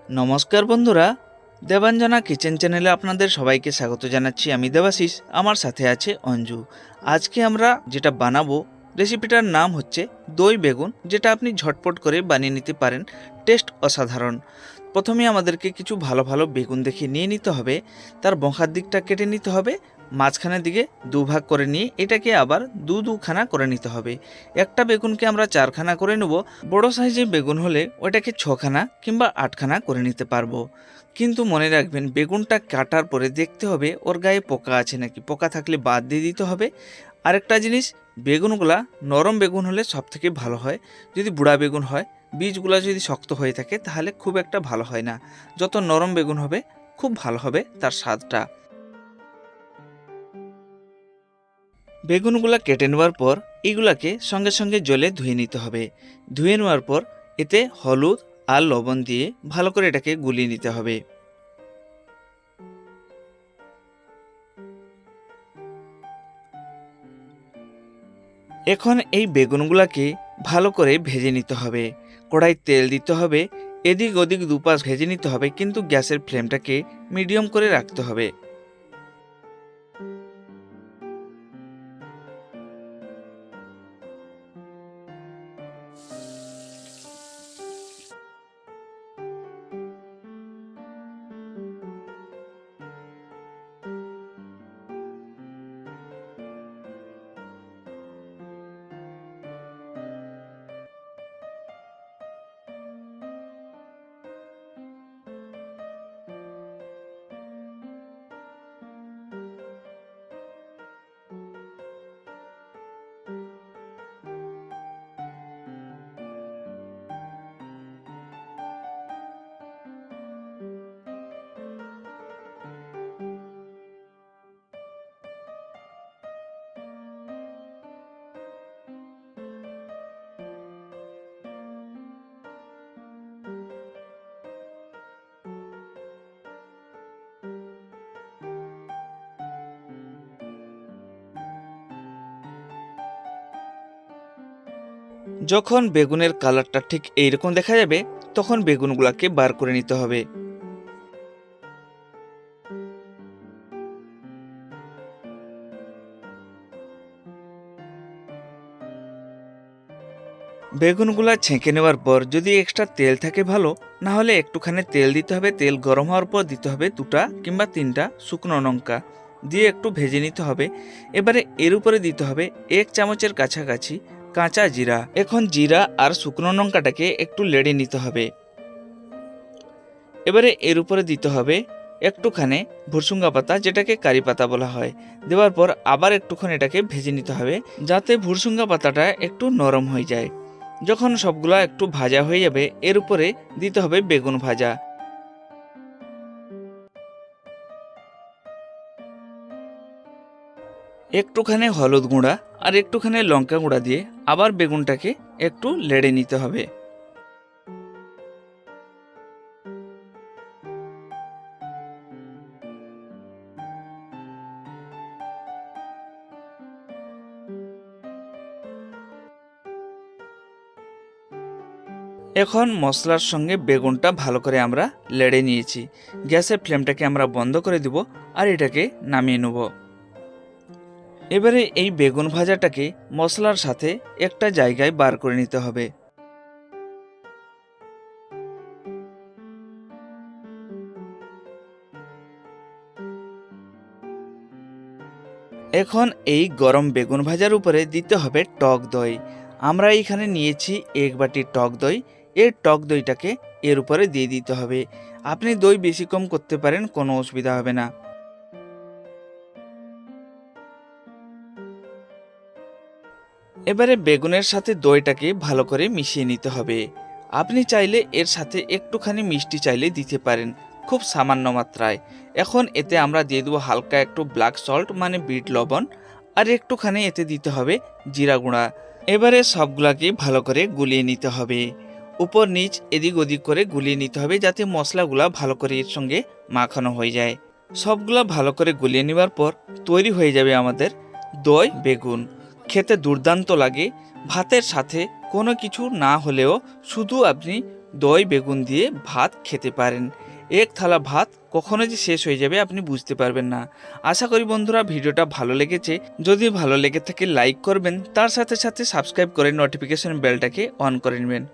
নমস্কার বন্ধুরা, দেবাঞ্জনা কিচেন চ্যানেলে আপনাদের সবাইকে স্বাগত জানাচ্ছি। আমি দেবাশিস, আমার সাথে আছে অঞ্জু। আজকে আমরা যেটা বানাবো রেসিপিটার নাম হচ্ছে দই বেগুন, যেটা আপনি ঝটপট করে বানিয়ে নিতে পারেন। টেস্ট অসাধারণ। প্রথমে আমাদেরকে কিছু ভালো ভালো বেগুন দেখে নিয়ে নিতে হবে। তার বঁখার দিকটা কেটে নিতে হবে, মাঝখানের দিকে দুভাগ করে নিয়ে এটাকে আবার দুখানা করে নিতে হবে। একটা বেগুনকে আমরা 4খানা করে নেব। বড় সাইজের বেগুন হলে ওটাকে 6খানা কিংবা 8খানা করে নিতে পারবো। কিন্তু মনে রাখবেন, বেগুনটা কাটার পরে দেখতে হবে ওর গায়ে পোকা আছে নাকি। পোকা থাকলে বাদ দিয়ে দিতে হবে। আরেকটা জিনিস, বেগুনগুলা নরম বেগুন হলে সব থেকে ভালো হয়। যদি বুড়া বেগুন হয়, বীজগুলা যদি শক্ত হয়ে থাকে তাহলে খুব একটা ভালো হয় না। যত নরম বেগুন হবে খুব ভালো হবে তার স্বাদটা। বেগুনগুলা কেটে নেওয়ার পর এগুলাকে সঙ্গে সঙ্গে জলে ধুয়ে নিতে হবে। ধুয়ে নেওয়ার পর এতে হলুদ আর লবণ দিয়ে ভালো করে এটাকে গুলিয়ে নিতে হবে। এখন এই বেগুনগুলাকে ভালো করে ভেজে নিতে হবে। কড়াই তেল দিতে হবে, এদিক ওদিক দুপাশ ভেজে নিতে হবে, কিন্তু গ্যাসের ফ্লেমটাকে মিডিয়াম করে রাখতে হবে। যখন বেগুনের কালারটা ঠিক এইরকম দেখা যাবে, তখন বেগুনগুলোকে বার করে নিতে হবে। বেগুনগুলা ছেঁকে নেওয়ার পর যদি এক্সট্রা তেল থাকে ভালো, না হলে একটুখানি তেল দিতে হবে। তেল গরম হওয়ার পর দিতে হবে 2টা কিংবা 3টা শুকনো লঙ্কা, দিয়ে একটু ভেজে নিতে হবে। এবারে এর উপরে দিতে হবে 1 চামচের কাছাকাছি কাঁচা জিরা। এখন জিরা আর শুকনো লঙ্কাটাকে একটু লেড়ে নিতে হবে। এবারে এর উপরে দিতে হবে একটুখানি ভুরসুঙ্গা পাতা, যেটাকে কারি পাতা বলা হয়। দেওয়ার পর আবার একটুখানি এটাকে ভেজে নিতে হবে, যাতে ভুরসুঙ্গা পাতাটা একটু নরম হয়ে যায়। যখন সবগুলা একটু ভাজা হয়ে যাবে, এর উপরে দিতে হবে বেগুন ভাজা। একটুখানি হলুদ গুঁড়া আর একটুখানি লঙ্কা গুঁড়া দিয়ে আবার বেগুনটাকে একটু লেড়ে নিতে হবে। এখন মশলার সঙ্গে বেগুনটা ভালো করে আমরা লেড়ে নিয়েছি। গ্যাসের ফ্লেমটাকে আমরা বন্ধ করে দিব আর এটাকে নামিয়ে নেব। এবারে এই বেগুন ভাজাটাকে মশলার সাথে একটা জায়গায় বার করে নিতে হবে। এখন এই গরম বেগুন ভাজার উপরে দিতে হবে টক দই। আমরা এইখানে নিয়েছি 1 বাটি টক দই। এই টক দইটাকে এর উপরে দিয়ে দিতে হবে। আপনি দই বেশি কম করতে পারেন, কোনো অসুবিধা হবে না। এবারে বেগুনের সাথে দইটাকে ভালো করে মিশিয়ে নিতে হবে। আপনি চাইলে এর সাথে একটুখানি মিষ্টি চাইলে দিতে পারেন, খুব সামান্য মাত্রায়। এখন এতে আমরা দিয়ে দেবো হালকা একটু ব্ল্যাক সল্ট মানে বিট লবণ, আর একটুখানি এতে দিতে হবে জিরা গুঁড়া। এবারে সবগুলাকে ভালো করে গুলিয়ে নিতে হবে। উপর নিচ এদিক ওদিক করে গুলিয়ে নিতে হবে, যাতে মশলাগুলা ভালো করে এর সঙ্গে মাখানো হয়ে যায়। সবগুলা ভালো করে গুলিয়ে নেওয়ার পর তৈরি হয়ে যাবে আমাদের দই বেগুন। খেতে দুর্দান্ত লাগে। ভাতের সাথে কোনো কিছু না হলেও শুধু আপনি দই বেগুন দিয়ে ভাত খেতে পারেন। এক থালা ভাত কখনো যে শেষ হয়ে যাবে আপনি বুঝতে পারবেন না। আশা করি বন্ধুরা ভিডিওটা ভালো লেগেছে। যদি ভালো লেগে থাকে লাইক করবেন, তার সাথে সাথে সাবস্ক্রাইব করে নোটিফিকেশন বেলটাকে অন করে নেবেন।